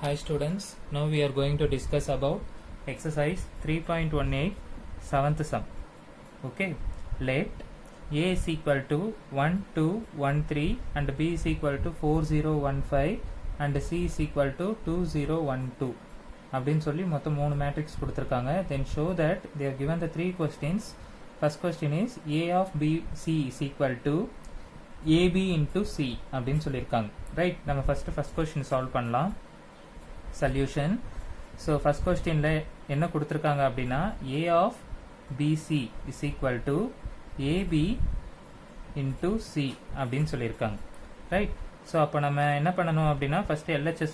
Hi students, now we are going to discuss about exercise 3.18 7th sum. Okay, let a is equal to 1 2 1 3 and b is equal to 4 0 1 5 and c is equal to 2 0 1 2 அப்படின்னு சொல்லி மொத்தம் 3 matrix கொடுத்துருக்காங்க. Then show that they have given the 3 questions. First question is a of b c is equal to ab into c அப்படின்னு சொல்லியிருக்காங்க. Right, நம்ம first question solve பண்ணலாம். Solution. So first கொஸ்டினில் என்ன கொடுத்துருக்காங்க அப்படின்னா a of bc is equal to ab into c அப்படின்னு சொல்லியிருக்காங்க. ரைட், ஸோ அப்போ நம்ம என்ன பண்ணணும் அப்படின்னா ஃபர்ஸ்ட் LHS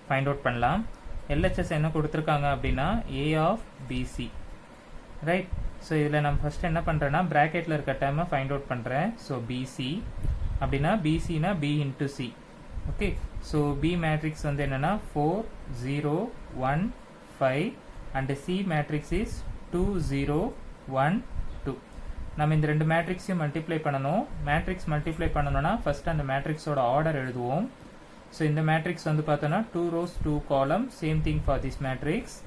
ஃபைண்ட் அவுட் பண்ணலாம். LHS என்ன கொடுத்துருக்காங்க அப்படின்னா a of bc. Right, so இதில் நம்ம ஃபர்ஸ்ட் என்ன பண்ணுறேன்னா ப்ராக்கெட்டில் இருக்க டேர்மை ஃபைண்ட் அவுட் பண்ணுறேன். ஸோ bc அப்படின்னா bcனா b into c. Okay, so b matrix வந்து என்னென்னா 4 0 1 5 அண்ட் c மேட்ரிக்ஸ் இஸ் 2 0 1 2. நம்ம இந்த ரெண்டு மேட்ரிக்ஸையும் மல்டிப்ளை பண்ணணும். மேட்ரிக்ஸ் மல்டிப்ளை பண்ணணும்னா ஃபர்ஸ்ட் அந்த மேட்ரிக்ஸோட ஆர்டர் எழுதுவோம். ஸோ இந்த மேட்ரிக்ஸ் வந்து பார்த்தோன்னா 2 rows 2 column, same thing for this matrix.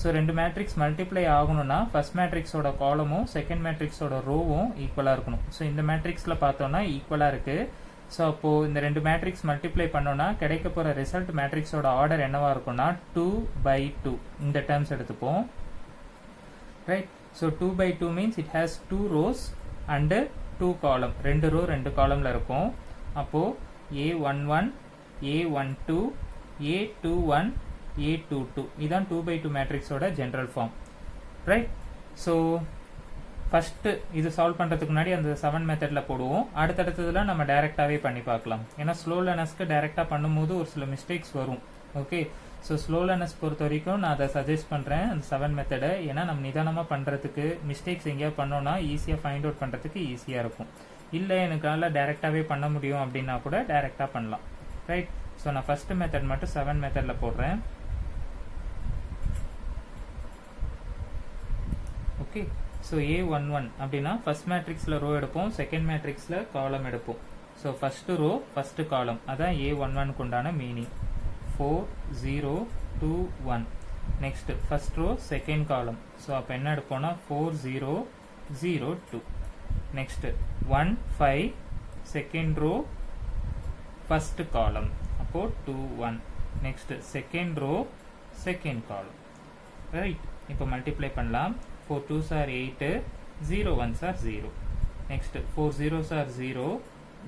So ரெண்டு மேட்ரிக்ஸ் மல்டிப்ளை ஆகணும்னா ஃபர்ஸ்ட் மேட்ரிக்ஸோட காலமும் செகண்ட் மேட்ரிக்ஸோட ரோவும் ஈக்குவலாக இருக்கணும். ஸோ இந்த மேட்ரிக்ஸில் பார்த்தோன்னா ஈக்குவலாக இருக்குது. ஸோ அப்போது இந்த ரெண்டு மேட்ரிக்ஸ் மல்டிப்ளை பண்ணோன்னா கிடைக்க போகிற ரிசல்ட் மேட்ரிக்ஸோட ஆர்டர் என்னவா இருக்கும்னா 2/2 இந்த டேர்ம்ஸ் எடுத்துப்போம். Right, so 2/2 means it has 2 rows and 2 column, 2 row 2 columnல இருக்கும். அப்போது a11 a12 a21 a22 இதான் 2/2 மேட்ரிக்ஸோட general form. Right, so first இது சால்வ் பண்ணுறதுக்கு முன்னாடி அந்த 7 மெத்தடில் போடுவோம். அடுத்தடுத்ததில் நம்ம டைரெக்டாகவே பண்ணி பார்க்கலாம். ஏன்னா ஸ்லோ லேர்னர்ஸ்க்கு டைரெக்டாக பண்ணும்போது ஒரு சில மிஸ்டேக்ஸ் வரும். ஓகே, ஸோ ஸ்லோ லேர்னர்ஸ் பொறுத்த வரைக்கும் நான் அதை சஜஸ்ட் பண்ணுறேன் அந்த 7 மெத்தடை. ஏன்னா நம்ம நிதானமாக பண்ணுறதுக்கு மிஸ்டேக்ஸ் எங்கேயாவது பண்ணோன்னா ஈஸியாக ஃபைண்ட் அவுட் பண்ணுறதுக்கு ஈஸியாக இருக்கும். இல்லை எனக்கால டைரெக்டாகவே பண்ண முடியும் அப்படின்னா கூட டைரெக்டாக பண்ணலாம். ரைட், ஸோ நான் ஃபஸ்ட்டு மெத்தட் மட்டும் 7 மெத்தடில் போடுறேன். ஓகே, ஸோ a11 அப்படின்னா ஃபர்ஸ்ட் மேட்ரிக்ஸில் ரோ எடுப்போம், செகண்ட் மேட்ரிக்ஸில் காலம் எடுப்போம். ஸோ ஃபஸ்ட்டு ரோ ஃபஸ்ட்டு காலம், அதான் a11 உண்டான meaning. 4 0 2 1. Next first row second column, so அப்போ என்ன எடுப்போம்னா 4 0 0 2. Next 1 5 second row first column, அப்போ 2 1. Next second row second column. Right, இப்போ மல்டிப்ளை பண்ணலாம். 4 2s are 8, 0 1s are 0. Next 4 0s are 0,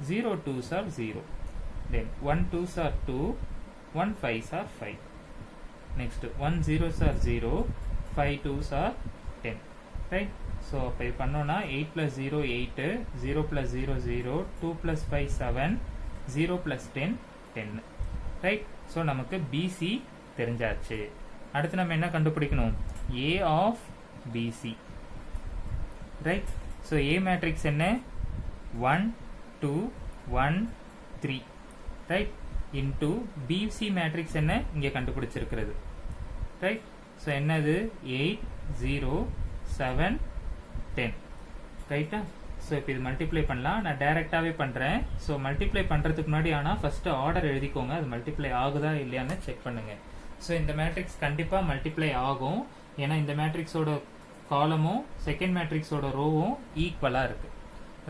0 2s are 0. Then 1 2s are 2, 1 5s are 5. Next 1 0s are 0, 5 2s are 10. Right? So அப்போ பண்ணோம்னா 8 plus 0 8, 0 plus 0 0, 2 plus 5 7, 0 plus 10 10. Right? So நமக்கு BC தெரிஞ்சாச்சு. அடுத்து நம்ம என்ன கண்டுபிடிக்கணும்? A of BC. Right? So A matrix என்ன? 1 2 1 3. Right? Into BC matrix என்ன? இங்கே கண்டுபிடிச்சிருக்கிறது. Right? So என்னது? 8 0 7 10. ரைட்டா? ஸோ இப்போ இது மல்டிப்ளை பண்ணலாம். நான் டைரெக்டாகவே பண்ணுறேன். ஸோ மல்டிப்ளை பண்ணுறதுக்கு முன்னாடி ஆனால் ஃபஸ்ட்டு ஆர்டர் எழுதிக்கோங்க. அது மல்டிப்ளை ஆகுதா இல்லையான்னு செக் பண்ணுங்கள். ஸோ இந்த மேட்ரிக்ஸ் கண்டிப்பாக மல்டிப்ளை ஆகும். ஏன்னா இந்த மேட்ரிக்ஸோட காலமும் செகண்ட் மேட்ரிக்ஸோட ரோவும் ஈக்குவலாக இருக்குது.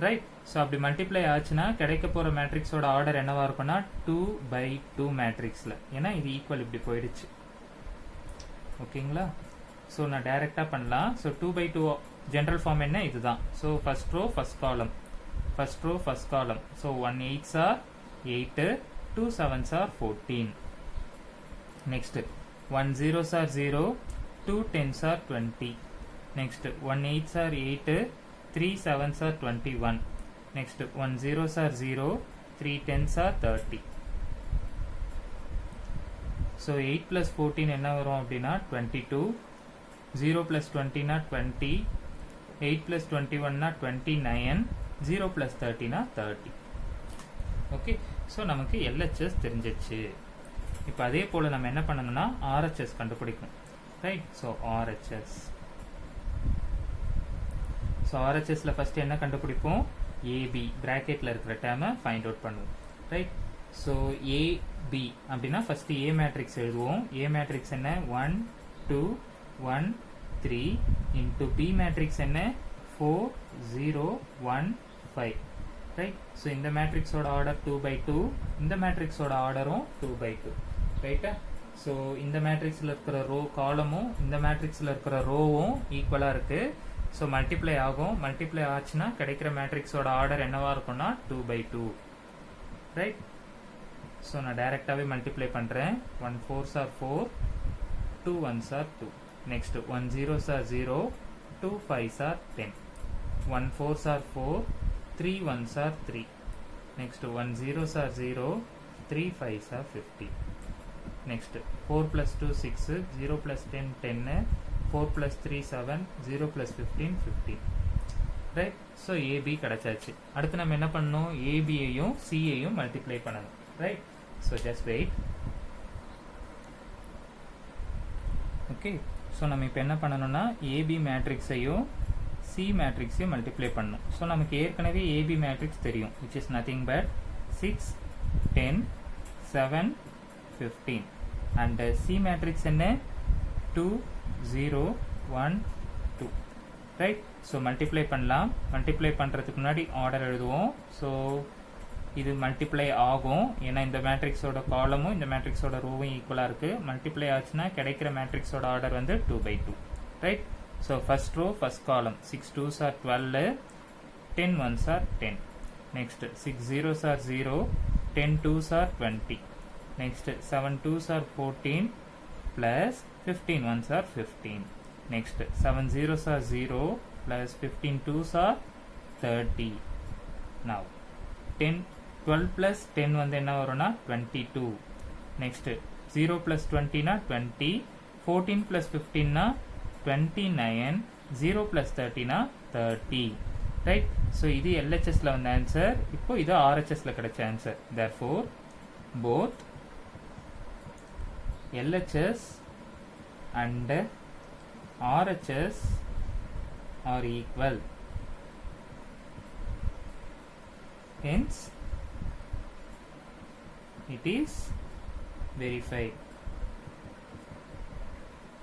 ரைட், ஸோ அப்படி மல்டிப்ளை ஆச்சுன்னா கிடைக்க போகிற மேட்ரிக்ஸோட ஆர்டர் என்னவாக இருக்குன்னா 2/2 மேட்ரிக்ஸில். ஏன்னா இது ஈக்குவல் இப்படி போயிடுச்சு. ஓகேங்களா? ஸோ நான் டைரெக்டாக பண்ணலாம். ஸோ 2/2 ஜென்ரல் ஃபார்ம் என்ன? இதுதான். So first row first column, first row first column. So 1 8s are 8, 2 7s are 14. Next 1 0s are 0, 2 10s are 20. Next 1 8s are 8, 3 7s are 21. Next 1 0s are 0, 3 10s are 30. So 8 plus 14 என்ன வரும் அப்படின்னா 22, 0 plus 20 னா 20, 8 plus 21 னா 29, 0 plus 30 னா 30. Okay, so நமக்கு LHS தெரிஞ்சிச்சு. இப்போ அதே போல் நம்ம என்ன பண்ணணும்னா RHS கண்டுபிடிக்கணும். Right, so RHS. ஸோ RHSல ஃபர்ஸ்ட் என்ன கண்டுபிடிப்போம்? AB பிராக்கெட்டில் இருக்கிற டேர்மை ஃபைண்ட் அவுட் பண்ணுவோம். ரைட், ஸோ ஏபி அப்படின்னா ஃபர்ஸ்ட் ஏ மேட்ரிக்ஸ் எழுதுவோம். ஏ மேட்ரிக்ஸ் என்ன 1 2 1 3 இன்டு பி மேட்ரிக்ஸ் என்ன 4 0 1 5 ரைட். ஸோ இந்த மேட்ரிக்ஸோட ஆர்டர் 2/2, இந்த மேட்ரிக்ஸோட ஆர்டரும் 2/2 ரைட்டா. ஸோ இந்த மேட்ரிக்ஸில் இருக்கிற ரோ காலமும் இந்த மேட்ரிக்ஸில் இருக்கிற ரோவும் ஈக்குவலாக இருக்கு. ஸோ மல்டிப்ளை ஆகும். மல்டிப்ளை ஆச்சுன்னா கிடைக்கிற மேட்ரிக்ஸோட ஆர்டர் என்னவா இருக்கும்னா 2/2 ரைட். ஸோ நான் டைரெக்டாகவே மல்டிப்ளை பண்ணுறேன். 1 4s are 4, 2 1s are 2. Next 1 0s are 0, 2 5s are 10, 1 4s are 4, 3 1s are 3. Next 1 0s are 0, 3 5s are 50. Next 4 plus 2 6, 0 plus 10 10, 4 plus 3 7, 0 plus 15 15. Right. So A B கிடைச்சாச்சு. அடுத்து நம்ம என்ன பண்ணணும், ஏபியையும் சியையும் மல்டிப்ளை பண்ணணும். Right. So just wait. Okay. So நம்ம இப்போ என்ன பண்ணணும்னா ஏபி மேட்ரிக்ஸையும் சி மேட்ரிக்ஸையும் மல்டிப்ளை பண்ணணும். ஸோ நமக்கு ஏற்கனவே ஏபி மேட்ரிக்ஸ் தெரியும், which is nothing but 6 10 7 15. And C matrix என்ன 2 0 1 2 ரைட். ஸோ மல்டிப்ளை பண்ணலாம். மல்டிப்ளை பண்ணுறதுக்கு முன்னாடி ஆர்டர் எழுதுவோம். ஸோ இது மல்டிப்ளை ஆகும், ஏன்னா இந்த மேட்ரிக்ஸோட காலமும் இந்த மேட்ரிக்ஸோட ரோவும் ஈக்குவலாக இருக்குது. மல்டிப்ளை ஆச்சுன்னா கிடைக்கிற மேட்ரிக்ஸோட ஆர்டர் வந்து 2/2 right. So first row first column 6 2s are 12, 10 1s are 10. Next 6 0s are 0, 10 2s are 20. Next 7 2s are 14 plus 15 1s are 15. Next 7 0s are 0 plus 15 2s are 30. Now 12 plus 10 வந்து என்ன வரும்னா 22. Next 0 plus 20 னா 20, 14 plus 15 னா 29, 0 plus 30 னா 30 right. So இது LHSல வந்த answer. இப்போ இது RHSல கிடைச்ச answer. therefore both LHS and RHS are equal. Hence it is verified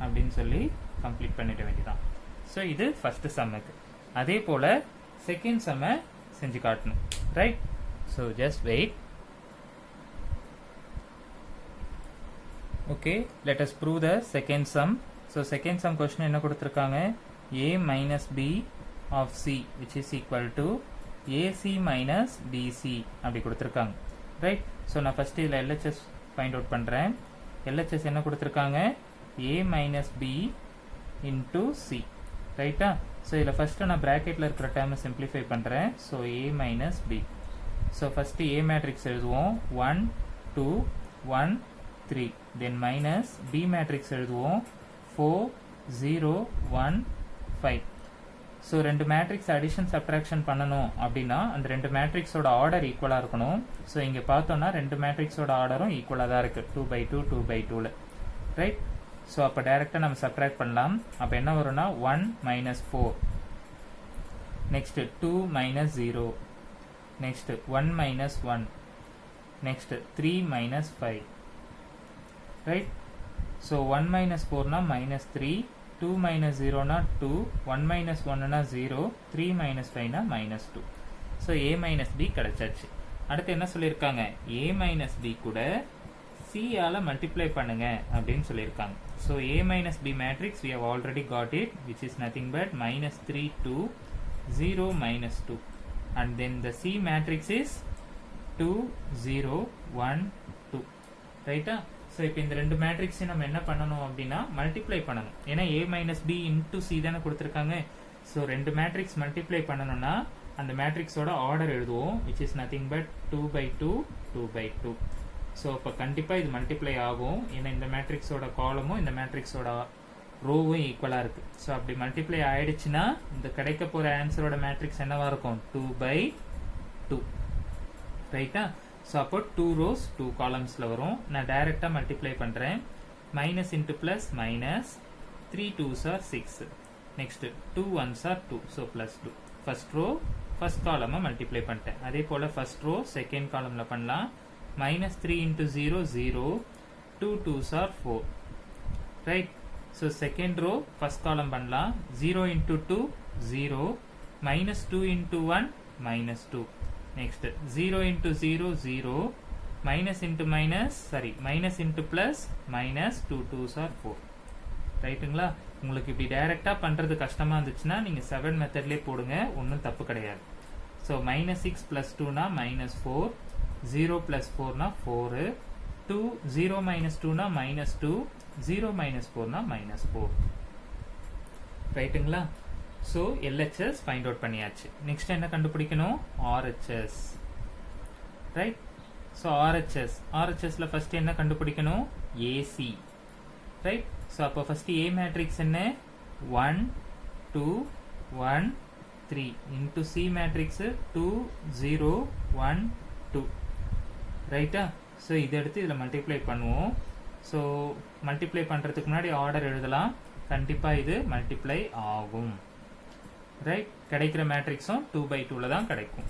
அப்படின்னு சொல்லி கம்ப்ளீட் பண்ணிட வேண்டியதான். ஸோ இது ஃபர்ஸ்ட் சம்முக்கு. அதே போல செகண்ட் சம்மை செஞ்சு காட்டணும். Right. So just wait. Okay, let us prove the second sum. So second sum question என்ன கொடுத்துருக்காங்க, a minus b of c which is equal to ac minus bc அப்படி கொடுத்துருக்காங்க. ரைட். ஸோ நான் ஃபர்ஸ்ட் இதில் LHS find out பண்ணுறேன். LHS என்ன கொடுத்துருக்காங்க, a minus b into c ரைட்டா. ஸோ இதில் ஃபர்ஸ்ட் நான் ப்ராக்கெட்டில் இருக்கிற டேர்மை சிம்பிளிஃபை பண்ணுறேன். So a minus b. So first a matrix எழுதுவோம் 1 2 1 3, தென் மைனஸ் b மேட்ரிக்ஸ் எழுதுவோம் 4 0 1 5. ஸோ ரெண்டு மேட்ரிக்ஸ் அடிஷன் சப்ட்ராக்ஷன் பண்ணணும் அப்படின்னா அந்த ரெண்டு மேட்ரிக்ஸோட ஆர்டர் ஈக்குவலாக இருக்கணும். ஸோ இங்கே பார்த்தோம்னா ரெண்டு மேட்ரிக்ஸோட ஆர்டரும் ஈக்குவலாக தான் இருக்குது 2/2 2/2ல ரைட். ஸோ அப்போ டைரெக்டாக நம்ம சப்ட்ராக்ட் பண்ணலாம். அப்போ என்ன வரும்னா 1 minus 4, next 2 minus 0, next 1 minus 1, next 3 minus 5 right. So 1 minus 4னா minus 3, 2 minus 0னா 2, 1 minus 1னா 0, 3 minus 5னா minus 2. So a minus b கிடைச்சாச்சு. அடுத்து என்ன சொல்லியிருக்காங்க, a minus b கூட c ஆல மல்டிப்ளை பண்ணுங்க அப்படின்னு சொல்லியிருக்காங்க. So a minus b matrix we have already got it, which is nothing but minus 3 2 0 minus 2, and then the c matrix is 2 0 1 2 ரைட்டா. ஸோ இப்போ இந்த ரெண்டு மேட்ரிக்ஸையும் நம்ம என்ன பண்ணணும் அப்படின்னா மல்டிப்ளை பண்ணணும். ஏன்னா a minus b into c தானே கொடுத்துருக்காங்க. ஸோ ரெண்டு மேட்ரிக்ஸ் மல்டிப்ளை பண்ணணும்னா அந்த மேட்ரிக்ஸோட ஆர்டர் எழுதுவோம், which is nothing but 2/2 2/2. So இப்போ கண்டிப்பாக இது மல்டிப்ளை ஆகும், ஏன்னா இந்த மேட்ரிக்ஸோட காலமும் இந்த மேட்ரிக்ஸோட ரோவும் ஈக்குவலாக இருக்குது. ஸோ அப்படி மல்டிப்ளை ஆயிடுச்சுன்னா இந்த கிடைக்க போகிற ஆன்சரோட மேட்ரிக்ஸ் என்னவா இருக்கும் 2/2 ரைட்டா. ஸோ அப்போ 2 rows 2 columnsல வரும். நான் டைரெக்டாக மல்டிப்ளை பண்ணுறேன். Minus into plus minus, 3 2s are 6, next 2 1s are 2, so plus 2. First row first காலமை மல்டிப்ளை பண்ணிட்டேன். அதே போல் ஃபர்ஸ்ட் ரோ செகண்ட் காலமில் பண்ணலாம். minus 3 into 0 0, 2 2s are 4, right? So second row first column பண்ணலாம் 0 into 2 0, minus 2 into 1 minus 2, next 0 into 0 0, minus into minus sorry minus into plus minus 2 2s are 4, ரைட்டுங்களா? உங்களுக்கு இப்படி டைரக்டா பண்றது கஷ்டமா இருந்துச்சுன்னா நீங்க 7 மெத்தட்லயே போடுங்க, ஒன்றும் தப்பு கிடையாது. So minus 6 plus 2 minus 4, 0 plus 4 4, 2 0 minus 2 minus 2, 0 minus 4 minus 4, ரைட்டுங்களா? ஸோ LHS ஃபைண்ட் அவுட் பண்ணியாச்சு. நெக்ஸ்ட் என்ன கண்டுபிடிக்கணும்? RHS, right? ஸோ RHSல ஃபர்ஸ்ட் என்ன கண்டுபிடிக்கணும்? AC, right? ஸோ அப்போ ஃபர்ஸ்ட் A மேட்ரிக்ஸ் என்ன? 1 2 1 3 into C மேட்ரிக்ஸ் 2 0 1 2, ரைட்டா? ஸோ இதை எடுத்து இதில் மல்டிப்ளை பண்ணுவோம். ஸோ மல்டிப்ளை பண்ணுறதுக்கு முன்னாடி ஆர்டர் எழுதலாம். கண்டிப்பாக இது மல்டிப்ளை ஆகும், ரைட்? கிடைக்கிற மேட்ரிக்ஸும் 2/2ல தான் கிடைக்கும்,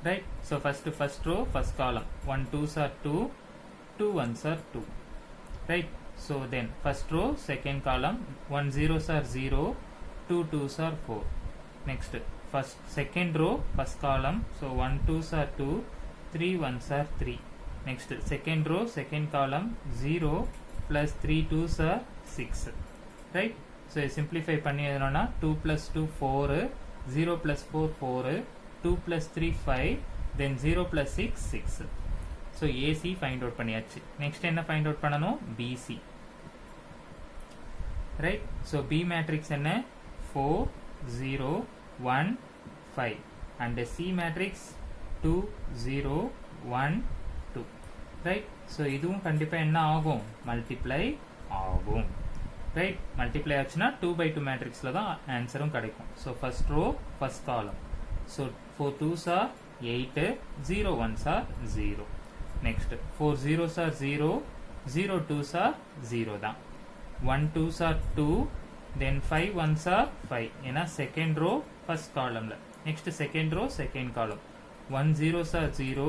right? So first row first column 1 2s are 2, 2 1s are 2, right? So then first row second column 1 0s are 0, 2 2s are 4, next first second row first column, so 1 2s are 2, 3 1s are 3, next second row second column 0 plus 3 2s are 6, right? So simplify பண்ணி எழுதணும்னா 2 plus 2 4, 0 plus 4 4, 2 plus 3 5, then 0 plus 6 6. So AC find out பண்ணியாச்சு. Next என்ன find out பண்ணணும்? BC, right? So B matrix என்ன? 4 0 1 5 and C matrix 2 0 1 2, right? So இதுவும் கண்டிப்பா என்ன ஆகும்? Multiply ஆகும், right? Multiply ஆச்சுன்னா 2/2 matrixல தான் ஆன்சரும் கிடைக்கும். So first row first column, so 4 2s are 8, 0 1s are 0, next 4 0s are 0, 0 2s are 0 தான், 1 2s are 2, then 5 1s are 5, ஏன்னா second row first columnல, next second row second column 1 0s are 0,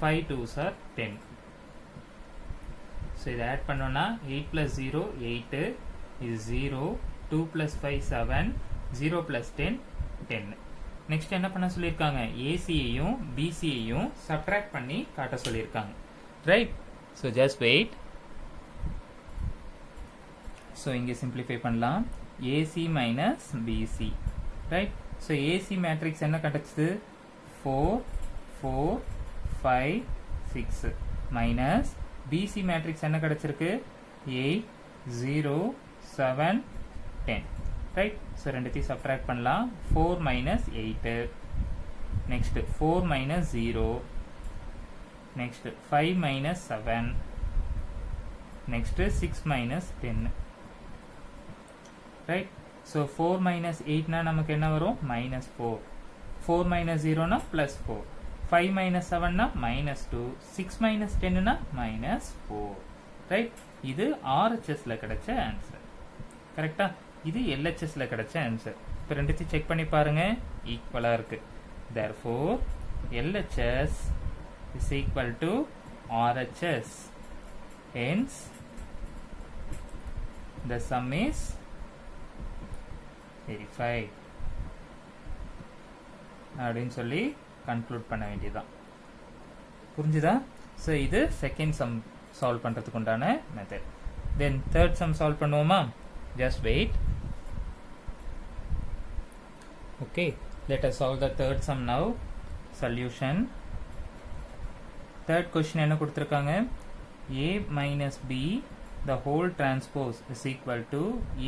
5 2s are 10. so இதை add பண்ணோம்னா 8 plus 0 8 is 0, 2 plus 5 7, 0 plus 10 10. Next என்ன பண்ண சொல்லியிருக்காங்க? ஏசியையும் பிசியையும் subtract பண்ணி காட்ட சொல்லியிருக்காங்க, right? So just wait. So இங்கே சிம்பிளிஃபை பண்ணலாம். AC minus BC, right? So AC matrix என்ன கிடைச்சது? 4 4 5 6 மைனஸ் பிசி மேட்ரிக்ஸ் என்ன கிடைச்சிருக்கு? 8 0 7 10, right? So ரெண்டுத்தையும் சப்ட்ராக்ட் பண்ணலாம். 4 minus 8, next 4 minus 0, next 5 minus 7, next 6 minus 10, right? So 4 minus 8 na நமக்கு என்ன வரும்? minus 4, 4 minus 0 na plus 4, 5 minus 7 na minus 2, 6 minus 10 na minus 4, right? இது RHSல கிடைச்ச ஆன்சர், கரெக்டா? இது LHSல கிடைச்ச ஆன்சர். இப்போ ரெண்டுத்தையும் செக் பண்ணி பாருங்க, ஈக்குவலா இருக்கு. therefore LHS is equal to RHS, hence the sum is verified அப்படின்னு சொல்லி கன்க்ளூட் பண்ண வேண்டியதுதான். புரிஞ்சுதா? ஸோ இது செகண்ட் சம் சால்வ் பண்றதுக்கு உண்டான method. Then third sum solve பண்ணுவோமா? just wait. Okay, let us solve the third sum now. Solution. Third question என்ன கொடுத்திருக்காங்க? A minus B the whole transpose is equal to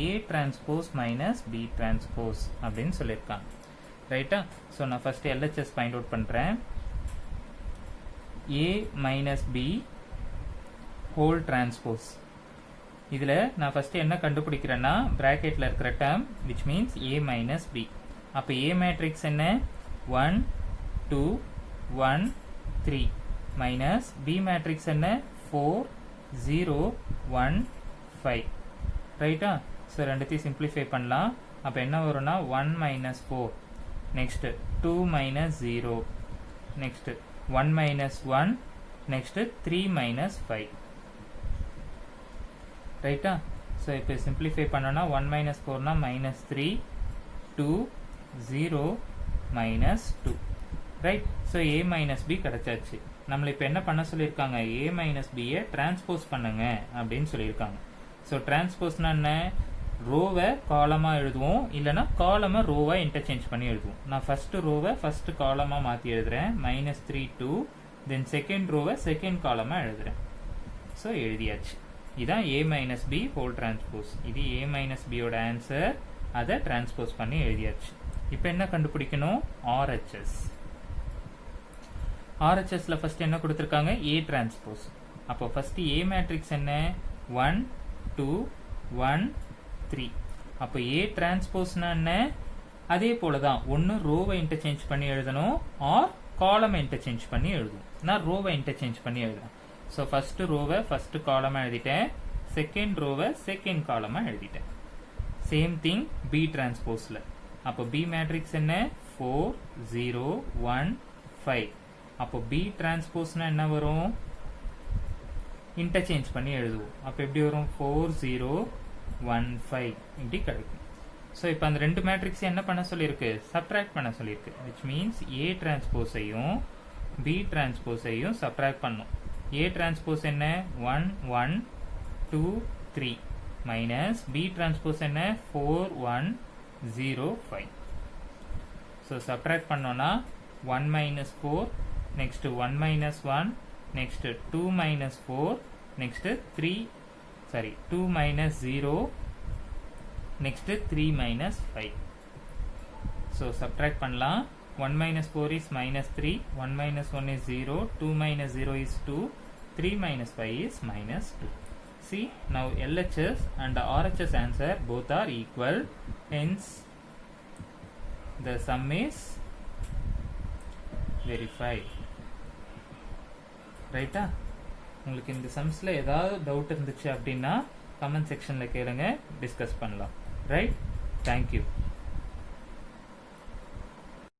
A transpose minus B transpose அப்படின்னு சொல்லியிருக்காங்க, ரைட்டா? So நான் first LHS find out பண்றேன். A minus B whole transpose. இதுல நான் first என்ன கண்டுபிடிக்கிறேன்னா பிராக்கெட்ல இருக்கிற term which means A minus B. அப்ப A மேட்ரிக்ஸ் என்ன? 1 2 1 3 மைனஸ் B மேட்ரிக்ஸ் என்ன? 4 0 1 5, ரைட்டா? ஸோ ரெண்டுத்தையும் சிம்பிளிஃபை பண்ணலாம். அப்ப என்ன வரும்னா 1 minus 4, next 2 minus 0, next 1 minus 1, next 3 minus 5. Right? So, if you simplify பண்ணனா 1 minus 4 na minus 3, 2, 0, minus 2. Right? So, A minus B கிடைச்சாச்சு. நம்மள இப்போ என்ன பண்ண சொல்லியிருக்காங்க? A minus B டிரான்ஸ்போஸ் பண்ணுங்க அப்படின்னு சொல்லியிருக்காங்க. ஸோ டிரான்ஸ்போஸ்னா என்ன? ரோவை காலமாக எழுதுவோம், இல்லைனா காலமை ரோவை இன்டர்சேஞ்ச் பண்ணி எழுதுவோம். நான் ஃபஸ்ட்டு ரோவை ஃபஸ்ட்டு காலமாக மாற்றி எழுதுகிறேன், -3 2, தென் செகண்ட் ரோவை செகண்ட் காலமாக எழுதுகிறேன். ஸோ எழுதியாச்சு. இதுதான் A minus B whole transpose. இது A minus B யோட ஆன்சர். அதை டிரான்ஸ்போஸ் பண்ணி எழுதியாச்சு. இப்போ என்ன கண்டுபிடிக்கணும்? RHS. RHSல ஃபர்ஸ்ட் என்ன கொடுத்துருக்காங்க? A transpose. அப்போ ஃபர்ஸ்ட் A மேட்ரிக்ஸ் என்ன? 1 2 1 3. அப்போ A டிரான்ஸ்போஸ்னா என்ன? அதே போல தான், ஒன்று ரோவை இன்டர்சேஞ்ச் பண்ணி எழுதணும், ஆர் காலமை இன்டர்சேஞ்ச் பண்ணி எழுதும். நான் ரோவை இன்டர்சேஞ்ச் பண்ணி எழுதுறேன். ஸோ ஃபர்ஸ்ட் ரோவை ஃபர்ஸ்ட் காலமாக எழுதிட்டேன், செகண்ட் ரோவை செகண்ட் காலமாக எழுதிட்டேன். Same thing B டிரான்ஸ்போஸில். அப்போ B மேட்ரிக்ஸ் என்ன? 4 0 1 5. அப்போ B டிரான்ஸ்போஸ்னா என்ன வரும்? இன்டர்சேஞ்ச் பண்ணி எழுதுவோம். அப்போ எப்படி வரும்? 4 0 1 5 இப்படி கிடைக்கும். ஸோ இப்போ அந்த ரெண்டு மேட்ரிக்ஸ் என்ன பண்ண சொல்லியிருக்கு? சப்ட்ராக்ட் பண்ண சொல்லியிருக்கு. விச் மீன்ஸ் A டிரான்ஸ்போஸையும் B டிரான்ஸ்போஸையும் சப்ட்ராக்ட் பண்ணும். A டிரான்ஸ்போஸ் என்ன? 1 1 2 3 மைனஸ் B டிரான்ஸ்போஸ் என்ன? 4 1 0 5. ஸோ சப்ட்ராக்ட் பண்ணோன்னா 1 minus 4, next 1 minus 1, next 2 minus 4, next 2 minus 0, next 3 minus 5. So subtract பண்ணலாம். 1 minus 4 is minus 3, 1 minus 1 is 0, 2 minus 0 is 2, 3 minus 5 is minus 2. See, now LHS and RHS answer both are equal, hence the sum is verified. ரைட்டா? உங்களுக்கு இந்த சம்ஸில் ஏதாவது doubt இருந்துச்சு அப்படின்னா comment செக்ஷனில் கேளுங்க, discuss பண்ணலாம். ரைட்? தேங்க்யூ.